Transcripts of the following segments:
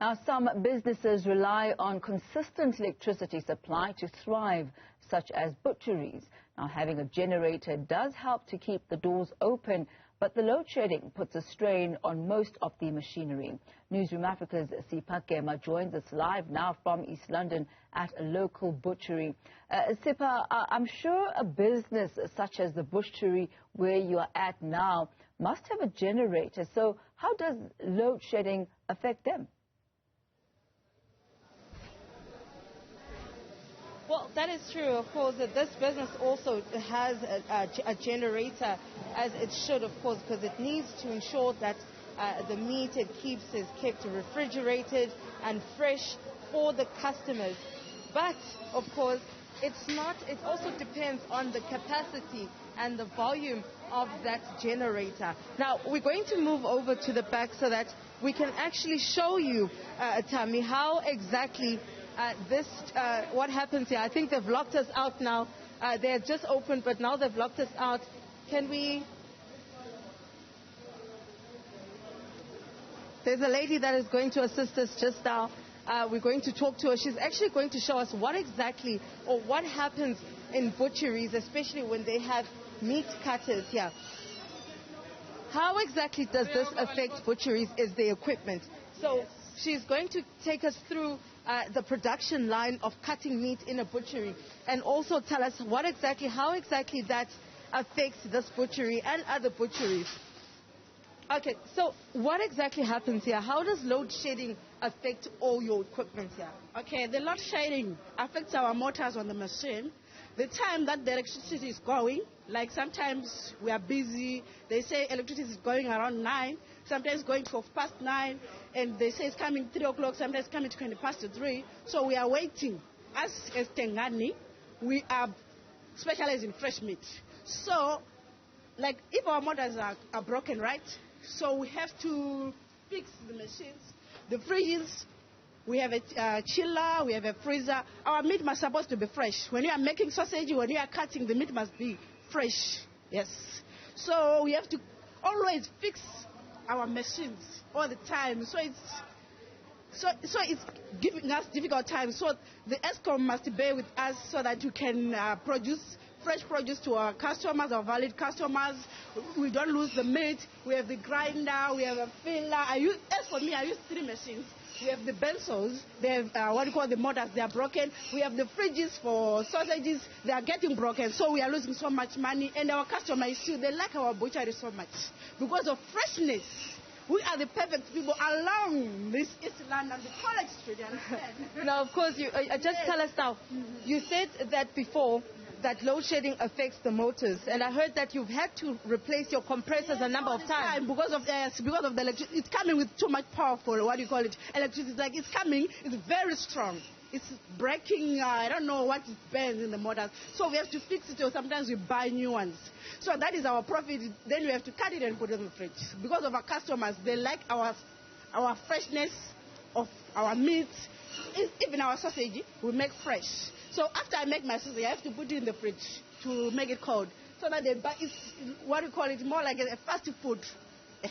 Now, some businesses rely on consistent electricity supply to thrive, such as butcheries. Now, having a generator does help to keep the doors open, but the load shedding puts a strain on most of the machinery. Newzroom Afrika's Sipha Kema joins us live now from East London at a local butchery. Sipha, I'm sure a business such as the butchery where you are at now must have a generator. So how does load shedding affect them? Well, that is true, of course, that this business also has a generator, as it should, of course, because it needs to ensure that the meat it keeps is kept refrigerated and fresh for the customers. But, of course, it also depends on the capacity and the volume of that generator. Now, we're going to move over to the back so that we can actually show you, Tammy, how exactly what happens here. I think they've locked us out now. They had just opened, but now they've locked us out. Can we... There's a lady that is going to assist us just now. We're going to talk to her. She's actually going to show us what exactly or what happens in butcheries, especially when they have meat cutters here. How exactly does this affect butcheries is the equipment. So she's going to take us through the production line of cutting meat in a butchery and also tell us how exactly that affects this butchery and other butcheries. Okay, so what exactly happens here? How does load shedding affect all your equipment here? Okay, the load shedding affects our motors on the machine. The time that the electricity is going, like sometimes we are busy, they say electricity is going around 9, sometimes going 9:12, and they say it's coming 3 o'clock, sometimes coming 3:20. So we are waiting. As Tengani, we are specialized in fresh meat. So, like if our motors are broken, right? So we have to fix the machines, the fridges. We have a chiller, we have a freezer. Our meat must supposed to be fresh. When you are making sausage, when you are cutting, the meat must be fresh. Yes. So we have to always fix our machines all the time. So it's giving us difficult times. So the ESCOM must bear with us so that you can produce fresh produce to our customers, our valid customers. We don't lose the meat. We have the grinder, we have a filler. As for me, I use 3 machines. We have the benzols, they have the motors, they are broken. We have the fridges for sausages, they are getting broken. So we are losing so much money. And our customers too, they like our butchery so much. Because of freshness, we are the perfect people along this East London, the College Street, you understand? Now, of course, just tell us now, you said that before, that load shedding affects the motors, and I heard that you've had to replace your compressors a number of times because of the electricity. It's coming with too much powerful, electricity. Like it's coming, it's very strong. It's breaking, I don't know what it burns in the motors. So we have to fix it, or sometimes we buy new ones. So that is our profit. Then we have to cut it and put it in the fridge. Because of our customers, they like our freshness of our meat. Even our sausage, we make fresh. So after I make my sausage, I have to put it in the fridge to make it cold. So that it's more like a fast food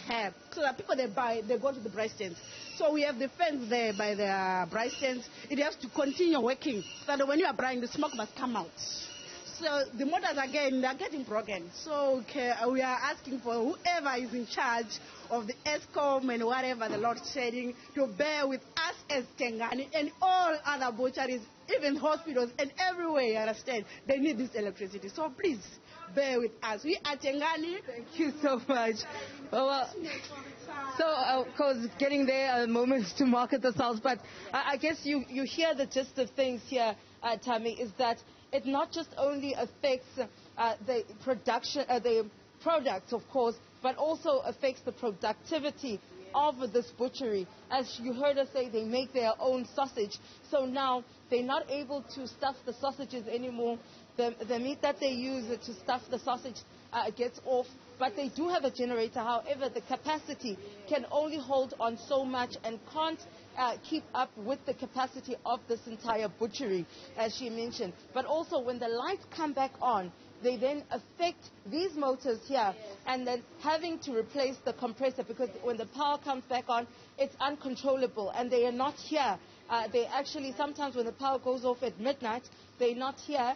herb. So that people they go to the braai stands. So we have the fence there by the braai stands. It has to continue working. So that when you are braaiing, the smoke must come out. So the motors again, they are getting broken. So we are asking for whoever is in charge of the ESCOM and whatever the load shedding to bear with us as Tengani and all other butcheries, even hospitals and everywhere, you understand, they need this electricity. So please, bear with us. We are Tengani. Thank you so much. So, of course, getting there are moments to market the sales, but I guess you hear the gist of things here, Tammy, is that it not just only affects the production, the products, of course, but also affects the productivity of this butchery. As you heard us say, they make their own sausage. So now they're not able to stuff the sausages anymore. The meat that they use to stuff the sausage gets off. But they do have a generator. However, the capacity can only hold on so much and can't keep up with the capacity of this entire butchery, as she mentioned. But also, when the lights come back on, they then affect these motors here, and then having to replace the compressor, because when the power comes back on, it's uncontrollable, and they are not here. They actually, sometimes when the power goes off at midnight, they're not here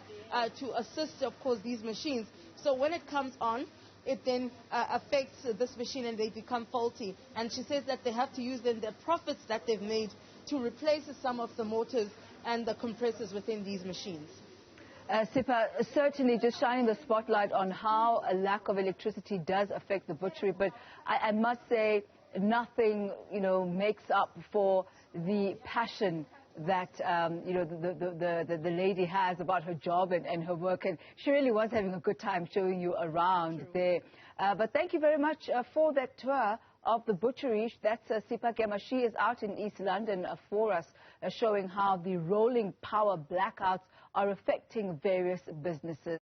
to assist, of course, these machines. So when it comes on, it then affects this machine and they become faulty. And she says that they have to use then their profits that they've made to replace some of the motors and the compressors within these machines. Sipha, certainly just shining the spotlight on how a lack of electricity does affect the butchery, but I must say nothing, makes up for the passion that the lady has about her job and her work, and she really was having a good time showing you around there. But thank you very much for that tour of the butchery. That's Sipha Kema. She is out in East London for us, showing how the rolling power blackouts are affecting various businesses.